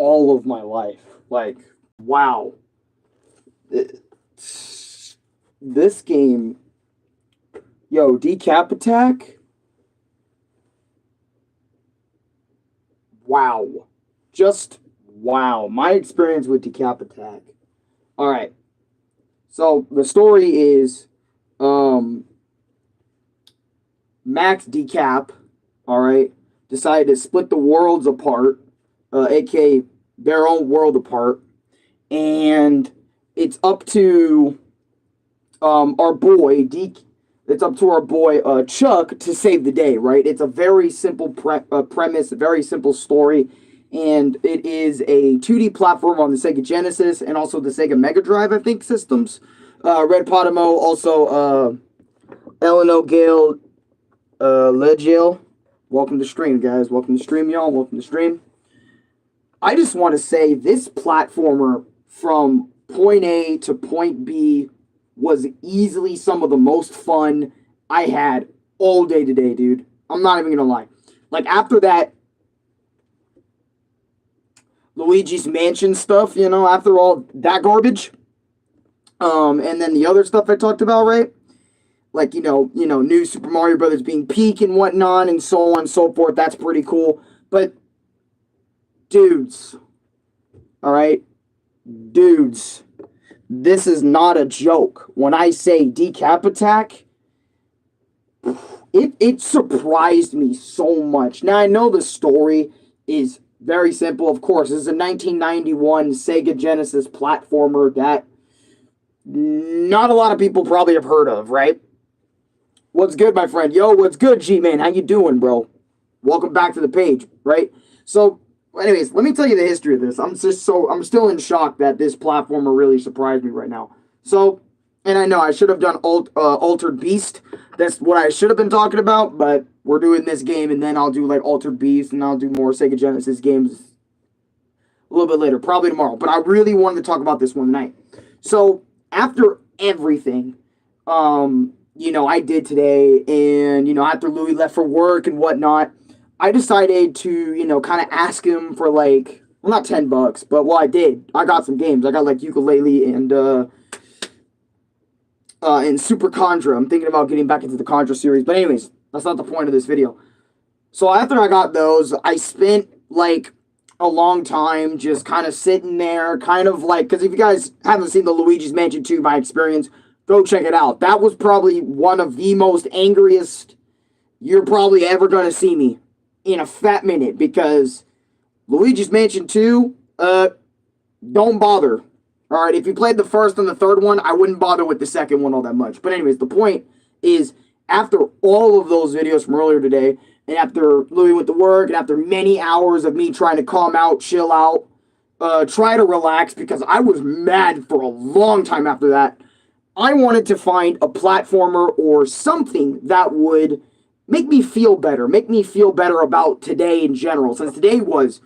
all of my life. Like, wow. It- this game, yo, DeCapAttack, wow. Just wow. My experience with DeCapAttack. All right. So the story is um Max Decap, all right, decided to split the worlds apart, aka their own world apart, and it's up to our boy Deke. It's up to our boy Chuck to save the day, right? It's a very simple premise, a very simple story, and it is a 2D platform on the Sega Genesis and also the Sega Mega Drive, I think, systems. Red Podimo, also Eleanor Gale Legiel. Welcome to stream, guys. Welcome to stream, y'all. Welcome to stream. I just want to say this platformer from point A to point B was easily some of the most fun I had all day today, dude. I'm not even gonna lie. Like, after that Luigi's Mansion stuff, you know, after all that garbage, and then the other stuff I talked about, right? Like, new Super Mario Brothers being peak and whatnot, and so on and so forth. That's pretty cool. But, dudes, all right? Dudes, this is not a joke. When I say DeCapAttack, it surprised me so much. Now, I know the story is very simple. Of course, this is a 1991 Sega Genesis platformer that not a lot of people probably have heard of, right? What's good, my friend? Yo, what's good, G-Man? How you doing, bro? Welcome back to the page, right? So, anyways, let me tell you the history of this. I'm still in shock that this platformer really surprised me right now. So, and I know I should have done Altered Beast. That's what I should have been talking about, but we're doing this game, and then I'll do, like, Altered Beast, and I'll do more Sega Genesis games a little bit later, probably tomorrow. But I really wanted to talk about this one tonight. So, after everything, I did today, and, after Louis left for work and whatnot, I decided to, kind of ask him for, like, well, not $10, but, well, I did. I got some games. I got, like, Ukulele and Super Contra. I'm thinking about getting back into the Contra series. But anyways, that's not the point of this video. So after I got those, I spent, like, a long time just kind of sitting there, kind of like, because if you guys haven't seen the Luigi's Mansion 2, my experience, go check it out. That was probably one of the most angriest you're probably ever going to see me in a fat minute, because Luigi's Mansion 2, don't bother. Alright, if you played the first and the third one, I wouldn't bother with the second one all that much. But anyways, the point is, after all of those videos from earlier today, and after Louis went to work, and after many hours of me trying to calm out, chill out, try to relax, because I was mad for a long time after that, I wanted to find a platformer or something that would make me feel better about today in general, since today was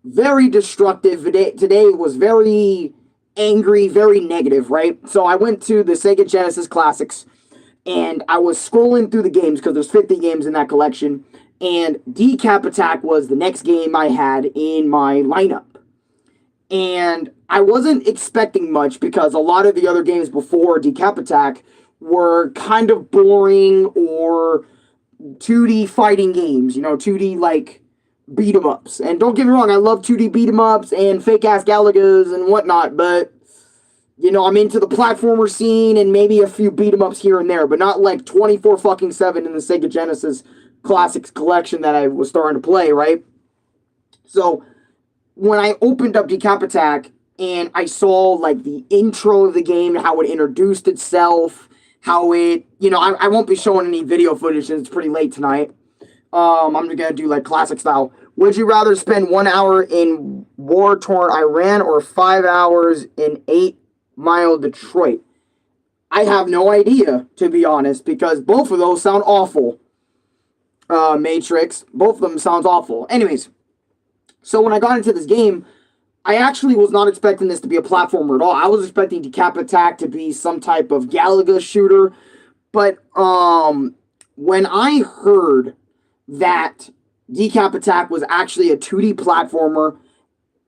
very destructive. Today was very angry, very negative, right? So I went to the Sega Genesis Classics, and I was scrolling through the games, because there's 50 games in that collection, and DeCapAttack was the next game I had in my lineup. And I wasn't expecting much, because a lot of the other games before DeCapAttack were kind of boring or 2D fighting games, 2D, like, beat-em-ups. And don't get me wrong, I love 2D beat-em-ups and fake-ass Galagas and whatnot, but, I'm into the platformer scene and maybe a few beat-em-ups here and there, but not, like, 24-7 in the Sega Genesis Classics collection that I was starting to play, right? So, when I opened up DeCapAttack and I saw, like, the intro of the game, how it introduced itself, how it, I won't be showing any video footage since it's pretty late tonight. I'm just gonna do, like, classic style. Would you rather spend 1 hour in war-torn Iran or 5 hours in 8-Mile Detroit? I have no idea, to be honest, because both of those sound awful. Matrix, both of them sounds awful. Anyways, so when I got into this game, I actually was not expecting this to be a platformer at all. I was expecting DeCapAttack to be some type of Galaga shooter, but when I heard that DeCapAttack was actually a 2D platformer,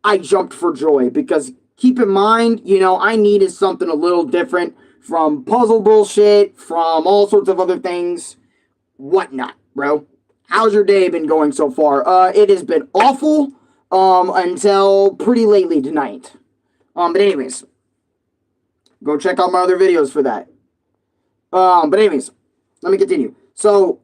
I jumped for joy because keep in mind, I needed something a little different from puzzle bullshit, from all sorts of other things, whatnot, bro. How's your day been going so far? It has been awful, until pretty lately tonight. But anyways, go check out my other videos for that. But anyways, let me continue. So,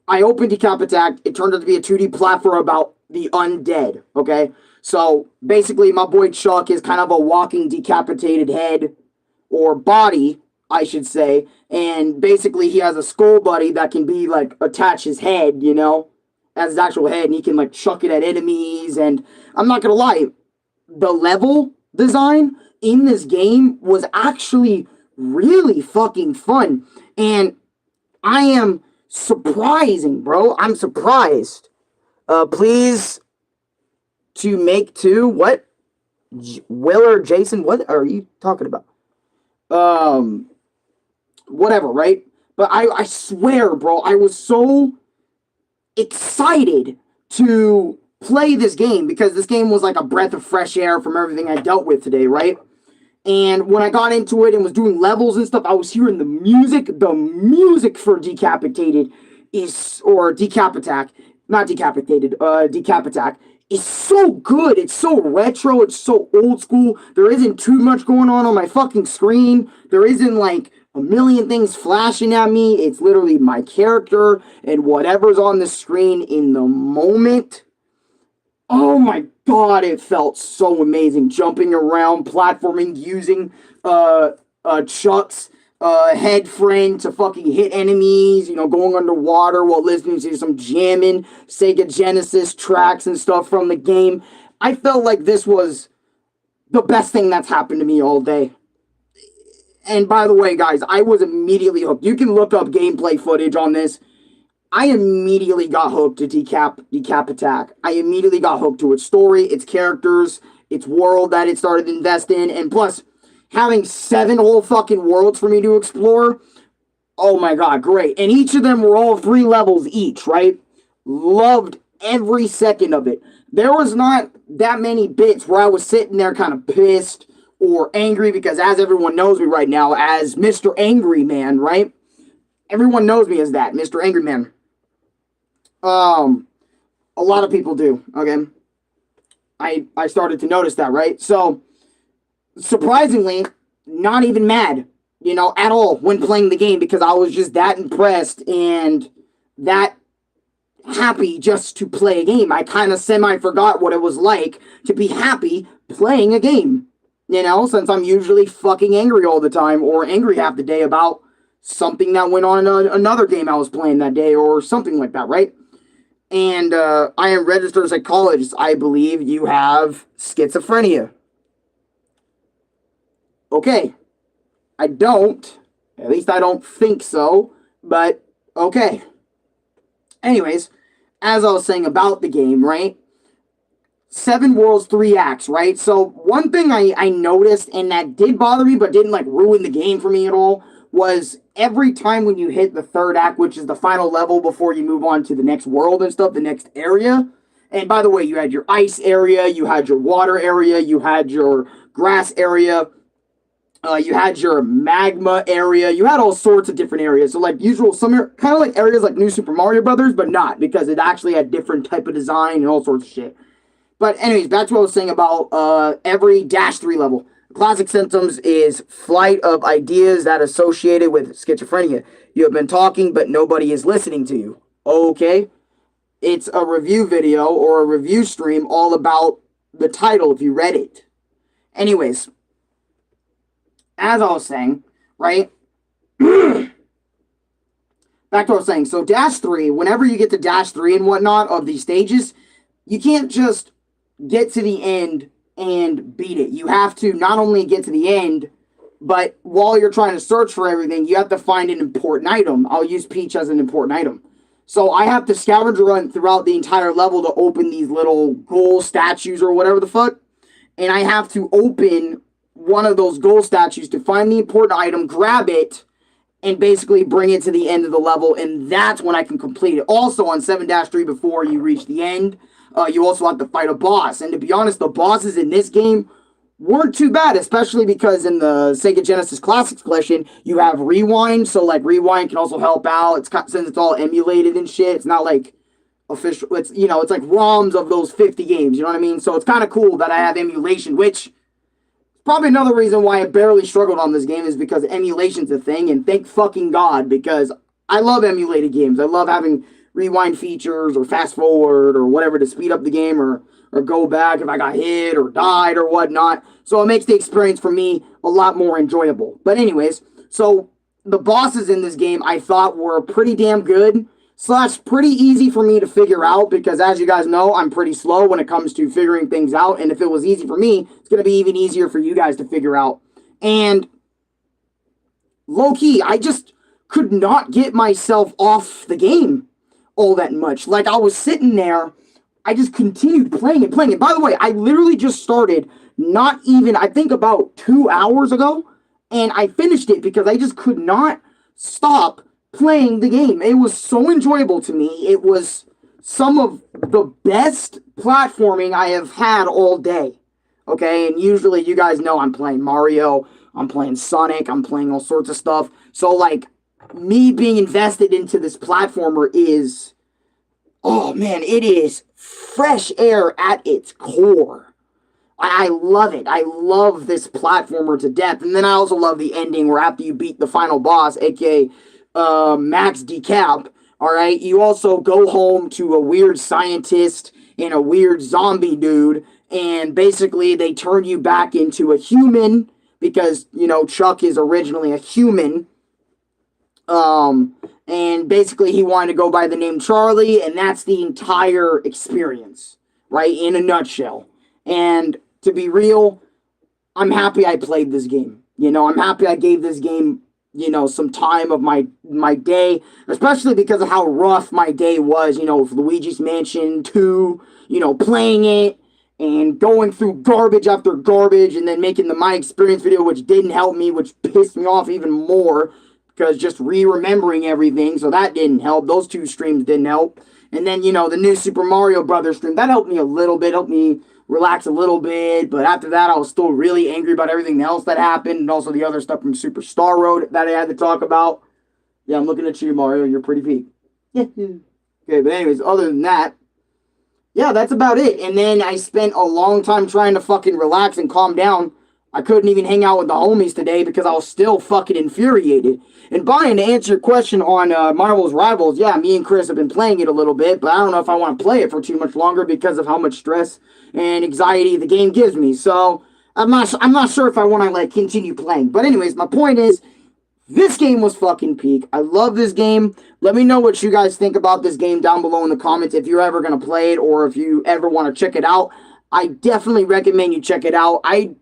I opened DeCapAttack. It turned out to be a 2D platform about the undead, okay? So, basically, my boy Chuck is kind of a walking decapitated head, or body, I should say, and basically he has a skull buddy that can be, like, attach his head, as his actual head, and he can, like, chuck it at enemies, and I'm not gonna lie, the level design in this game was actually really fucking fun, and I am surprising, bro. I'm surprised. Please to make two. What? Will or Jason? What are you talking about? Whatever, right? But I swear, bro, I was so excited to play this game because this game was like a breath of fresh air from everything I dealt with today, right? And when I got into it and was doing levels and stuff, I was hearing the music. The music for DeCapAttack, DeCapAttack is so good. It's so retro. It's so old school. There isn't too much going on my fucking screen. There isn't like a million things flashing at me. It's literally my character and whatever's on the screen in the moment. Oh my god, it felt so amazing. Jumping around, platforming, using Chuck's head frame to fucking hit enemies, going underwater while listening to some jamming Sega Genesis tracks and stuff from the game. I felt like this was the best thing that's happened to me all day. And by the way, guys, I was immediately hooked. You can look up gameplay footage on this. I immediately got hooked to DeCapAttack. I immediately got hooked to its story, its characters, its world that it started to invest in, and plus, having 7 whole fucking worlds for me to explore. Oh my god, great. And each of them were all 3 levels each, right? Loved every second of it. There was not that many bits where I was sitting there kind of pissed or angry because as everyone knows me right now as Mr. Angry Man, right? Everyone knows me as that, Mr. Angry Man. A lot of people do, okay? I started to notice that, right? So, surprisingly, not even mad, at all when playing the game because I was just that impressed and that happy just to play a game. I kind of semi-forgot what it was like to be happy playing a game, since I'm usually fucking angry all the time or angry half the day about something that went on in another game I was playing that day or something like that, right? And I am registered psychologist. I believe you have schizophrenia. Okay. I don't. At least I don't think so. But, okay. Anyways, as I was saying about the game, right? 7 worlds, 3 acts, right? So, one thing I noticed, and that did bother me, but didn't, ruin the game for me at all, was every time when you hit the 3rd act, which is the final level before you move on to the next world and stuff, the next area. And by the way, you had your ice area, you had your water area, you had your grass area, you had your magma area, you had all sorts of different areas. So usual, some kind of like areas like New Super Mario Brothers, but not, because it actually had different type of design and all sorts of shit. But anyways, back to what I was saying about every -3 level. Classic symptoms is flight of ideas that associated with schizophrenia. You have been talking, but nobody is listening to you. Okay? It's a review video or a review stream all about the title if you read it. Anyways, as I was saying, right? Back to what I was saying. So -3, whenever you get to -3 and whatnot of these stages, you can't just get to the end and beat it. You have to not only get to the end, but while you're trying to search for everything, you have to find an important item. I'll use Peach as an important item. So I have to scavenger run throughout the entire level to open these little gold statues or whatever the fuck. And I have to open one of those gold statues to find the important item, grab it, and basically bring it to the end of the level. And that's when I can complete it. Also on 7-3, before you reach the end, You also have to fight a boss. And to be honest, the bosses in this game weren't too bad, especially because in the Sega Genesis Classics Collection, you have Rewind. So, like, Rewind can also help out. Since it's all emulated and shit, it's not like official. It's, you know, it's like ROMs of those 50 games. You know what I mean? So it's kind of cool that I have emulation, which probably another reason why I barely struggled on this game is because emulation's a thing, and thank fucking God, because I love emulated games. I love having rewind features or fast forward or whatever to speed up the game or go back if I got hit or died or whatnot. So it makes the experience for me a lot more enjoyable. But anyways, so the bosses in this game I thought were pretty damn good. / pretty easy for me to figure out because, as you guys know, I'm pretty slow when it comes to figuring things out. And if it was easy for me, it's going to be even easier for you guys to figure out. And low-key, I just could not get myself off the game all that much. Like, I was sitting there, I just continued playing and playing. And by the way, I literally just started not even, I think about 2 hours ago, and I finished it because I just could not stop playing the game. It was so enjoyable to me. It was some of the best platforming I have had all day. Okay, and usually you guys know I'm playing Mario, I'm playing Sonic, I'm playing all sorts of stuff. So, like, me being invested into this platformer is, oh man, it is fresh air at its core. I love it. I love this platformer to death. And then I also love the ending where after you beat the final boss, aka Max Decap, alright, you also go home to a weird scientist and a weird zombie dude, and basically they turn you back into a human because, you know, Chuck is originally a human. And basically he wanted to go by the name Charlie, and that's the entire experience, right, in a nutshell. And to be real, I'm happy I played this game. You know, I'm happy I gave this game, you know, some time of my day, especially because of how rough my day was, you know, with Luigi's Mansion 2, you know, playing it and going through garbage after garbage and then making the My Experience video, which didn't help me, which pissed me off even more because just remembering everything, so that didn't help. Those two streams didn't help. And then, you know, the new Super Mario Brothers stream, that helped me a little bit, helped me relax a little bit, but after that I was still really angry about everything else that happened, and also the other stuff from Super Star Road that I had to talk about. Yeah, I'm looking at you, Mario, you're pretty peak. Yeah. Okay, but anyways, other than that, yeah, that's about it. And then I spent a long time trying to fucking relax and calm down. I couldn't even hang out with the homies today because I was still fucking infuriated. And Brian, to answer your question on Marvel's Rivals, yeah, me and Chris have been playing it a little bit, but I don't know if I want to play it for too much longer because of how much stress and anxiety the game gives me. So I'm not sure if I want to like continue playing. But anyways, my point is, this game was fucking peak. I love this game. Let me know what you guys think about this game down below in the comments if you're ever going to play it or if you ever want to check it out. I definitely recommend you check it out. I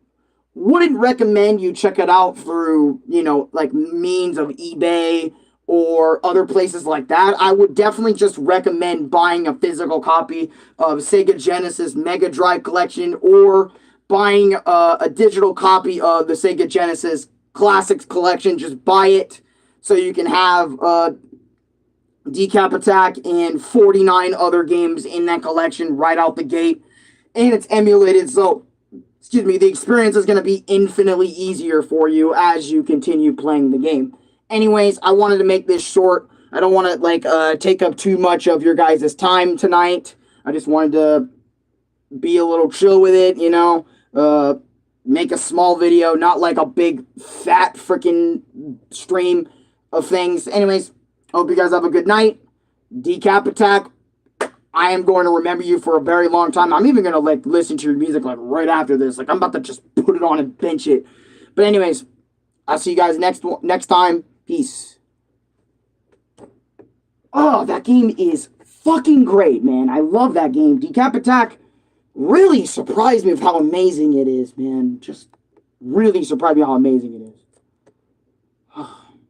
wouldn't recommend you check it out through, you know, like means of eBay or other places like that. I would definitely just recommend buying a physical copy of Sega Genesis Mega Drive Collection or buying a digital copy of the Sega Genesis Classics Collection. Just buy it so you can have DeCapAttack and 49 other games in that collection right out the gate. And it's emulated, so excuse me, the experience is going to be infinitely easier for you as you continue playing the game. Anyways, I wanted to make this short. I don't want to like take up too much of your guys' time tonight. I just wanted to be a little chill with it, you know, make a small video, not like a big fat freaking stream of things. Anyways, hope you guys have a good night. DeCapAttack, I am going to remember you for a very long time. I'm even going to like listen to your music like right after this. Like I'm about to just put it on and bench it. But anyways, I'll see you guys next time. Peace. Oh, that game is fucking great, man. I love that game. DeCapAttack really surprised me with how amazing it is, man. Just really surprised me how amazing it is.